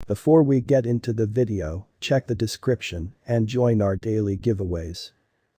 Before we get into the video, check the description and join our daily giveaways.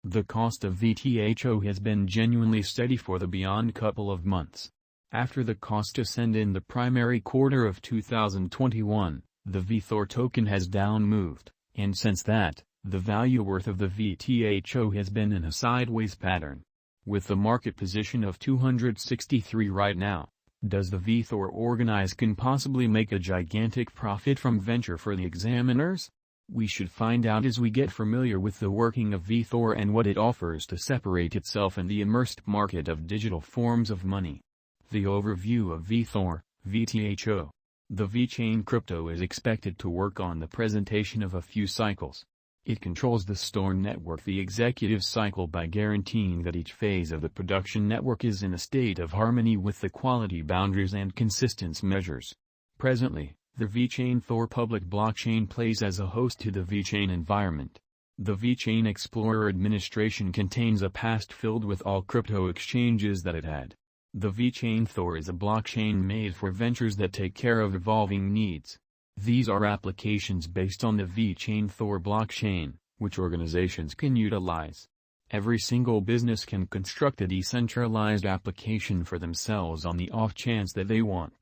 The cost of Vtho has been genuinely steady for the beyond couple of months. After the cost ascended in the primary quarter of 2021, the Vethor token has down moved, and since that, the value worth of the Vtho has been in a sideways pattern. With the market position of 263 right now, does the Vethor organize can possibly make a gigantic profit from venture for the examiners? We should find out as we get familiar with the working of Vethor and what it offers to separate itself in the immersed market of digital forms of money. The overview of Vethor, Vtho. The vechain crypto is expected to work on the presentation of a few cycles. It controls the store network the executive cycle by guaranteeing that each phase of the production network is in a state of harmony with the quality boundaries and consistency measures. Presently, the Vtho public blockchain plays as a host to the vechain environment. The Vechain Explorer administration contains a past filled with all crypto exchanges that it had. The Vtho is a blockchain made for ventures that take care of evolving needs. These are applications based on the Vtho blockchain, which organizations can utilize. Every single business can construct a decentralized application for themselves on the off chance that they want.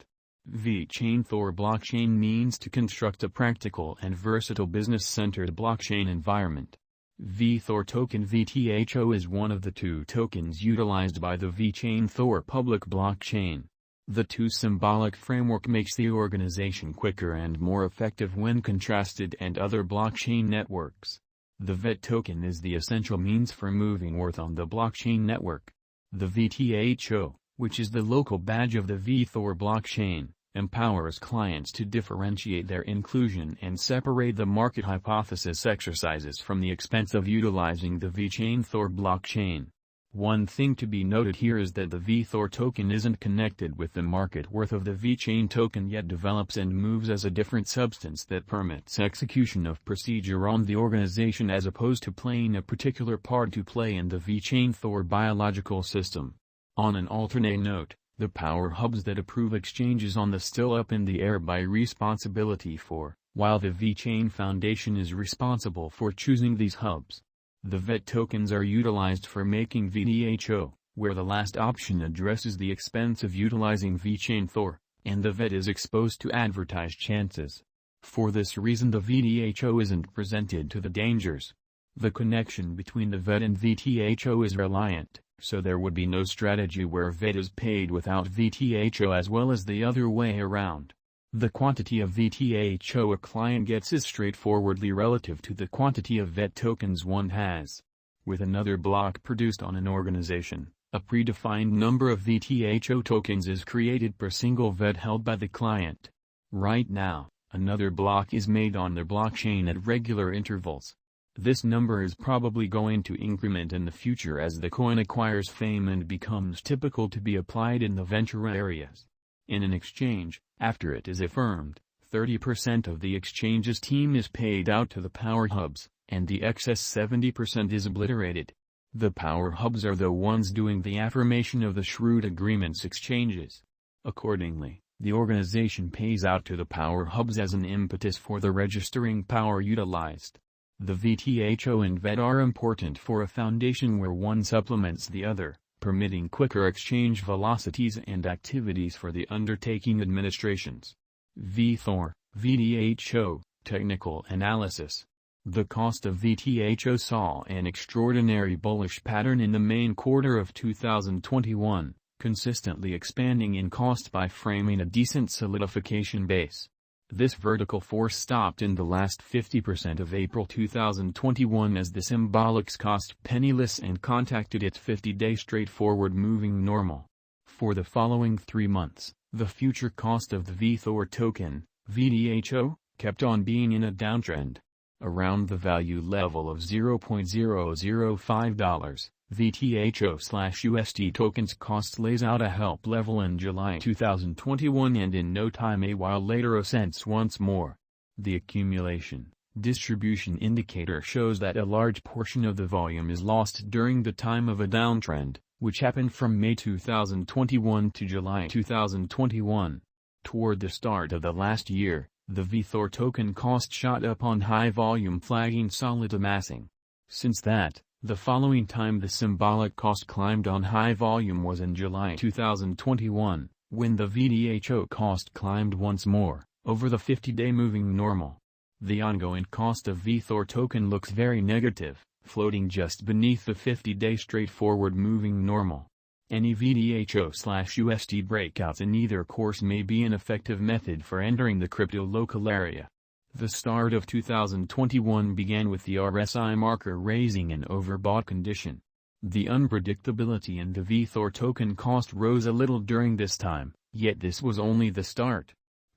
Vtho blockchain means to construct a practical and versatile business-centered blockchain environment. Vethor token Vtho is one of the two tokens utilized by the Vtho public blockchain. The two symbolic framework makes the organization quicker and more effective when contrasted and other blockchain networks. The Veth token is the essential means for moving worth on the blockchain network. The Vtho, which is the local badge of the Vethor blockchain, empowers clients to differentiate their inclusion and separate the market hypothesis exercises from the expense of utilizing the Vtho blockchain. One thing to be noted here is that the Vethor token isn't connected with the market worth of the vechain token yet develops and moves as a different substance that permits execution of procedure on the organization as opposed to playing a particular part to play in the Vtho biological system. On an alternate note, the power hubs that approve exchanges on the still up in the air by responsibility for, while the Vechain Foundation is responsible for choosing these hubs. The Veth tokens are utilized for making Vtho, where the last option addresses the expense of utilizing Vtho, and the Veth is exposed to advertised chances. For this reason the Vtho isn't presented to the dangers. The connection between the Veth and Vtho is reliant, so there would be no strategy where Veth is paid without Vtho as well as the other way around. The quantity of Vtho a client gets is straightforwardly relative to the quantity of Veth tokens one has. With another block produced on an organization, a predefined number of Vtho tokens is created per single Veth held by the client. Right now, another block is made on the blockchain at regular intervals. This number is probably going to increment in the future as the coin acquires fame and becomes typical to be applied in the venture areas. In an exchange, after it is affirmed, 30% of the exchange's team is paid out to the power hubs, and the excess 70% is obliterated. The power hubs are the ones doing the affirmation of the shrewd agreements exchanges. Accordingly, the organization pays out to the power hubs as an impetus for the registering power utilized. The Vtho and Veth are important for a foundation where one supplements the other, permitting quicker exchange velocities and activities for the undertaking administrations. Vethor, Vtho, technical analysis. The cost of Vtho saw an extraordinary bullish pattern in the main quarter of 2021, consistently expanding in cost by framing a decent solidification base. This vertical force stopped in the last 50% of April 2021 as the symbolics cost penniless and contacted its 50-day straightforward moving normal. For the following 3 months, the future cost of the Vethor token, Vtho, kept on being in a downtrend. Around the value level of $0.005, Vtho/USD tokens cost lays out a help level in July 2021 and in no time a while later ascends once more. The accumulation distribution indicator shows that a large portion of the volume is lost during the time of a downtrend, which happened from May 2021 to July 2021. Toward the start of the last year, The Vethor token cost shot up on high volume, flagging solid amassing. Since that, the following time the symbolic cost climbed on high volume was in July 2021, when the Vtho cost climbed once more, over the 50-day moving normal. The ongoing cost of Vethor token looks very negative, floating just beneath the 50-day straightforward moving normal. Any Vtho/USD breakouts in either course may be an effective method for entering the crypto local area. The start of 2021 began with the RSI marker raising an overbought condition. The unpredictability in the Vethor token cost rose a little during this time, yet this was only the start.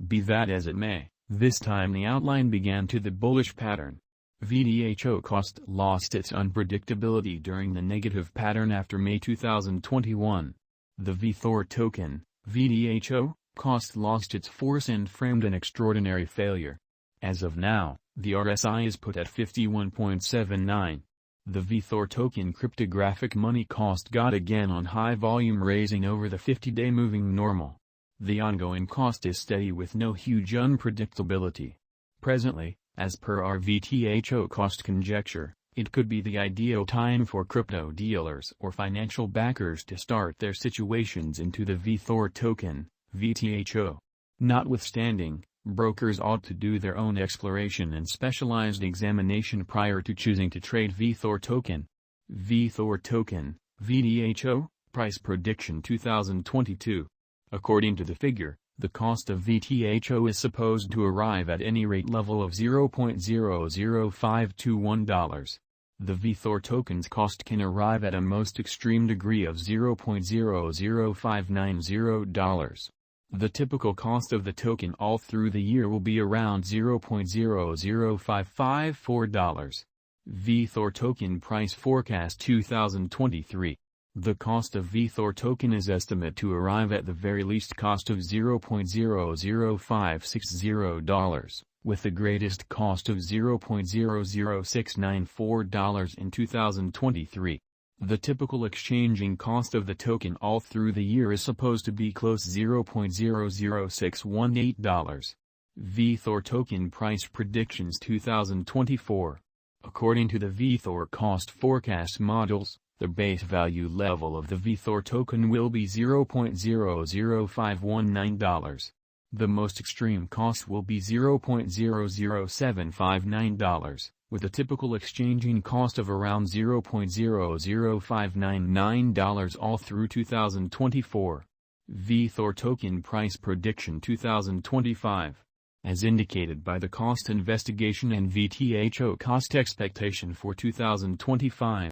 Be that as it may, this time the outline began to the bullish pattern. Vtho cost lost its unpredictability during the negative pattern after May 2021. The Vethor token, Vtho, cost lost its force and framed an extraordinary failure. As of now, the RSI is put at 51.79. The Vethor token cryptographic money cost got again on high volume, raising over the 50-day moving normal. The ongoing cost is steady with no huge unpredictability. Presently, as per our Vtho cost conjecture, it could be the ideal time for crypto dealers or financial backers to start their situations into the Vethor token, Vtho. Notwithstanding, brokers ought to do their own exploration and specialized examination prior to choosing to trade Vethor token. Vethor token, Vtho, price prediction 2022. According to the figure, the cost of Vtho is supposed to arrive at any rate level of $0.00521. The Vethor token's cost can arrive at a most extreme degree of $0.00590. The typical cost of the token all through the year will be around $0.00554. Vethor token price forecast 2023. The cost of Vethor token is estimated to arrive at the very least cost of $0.00560, with the greatest cost of $0.00694 in 2023. The typical exchanging cost of the token all through the year is supposed to be close $0.00618. Vethor token price predictions 2024. According to the Vethor cost forecast models, the base value level of the Vethor token will be $0.00519. The most extreme cost will be $0.00759, with a typical exchanging cost of around $0.00599 all through 2024. Vethor token price prediction 2025. As indicated by the cost investigation and Vtho cost expectation for 2025.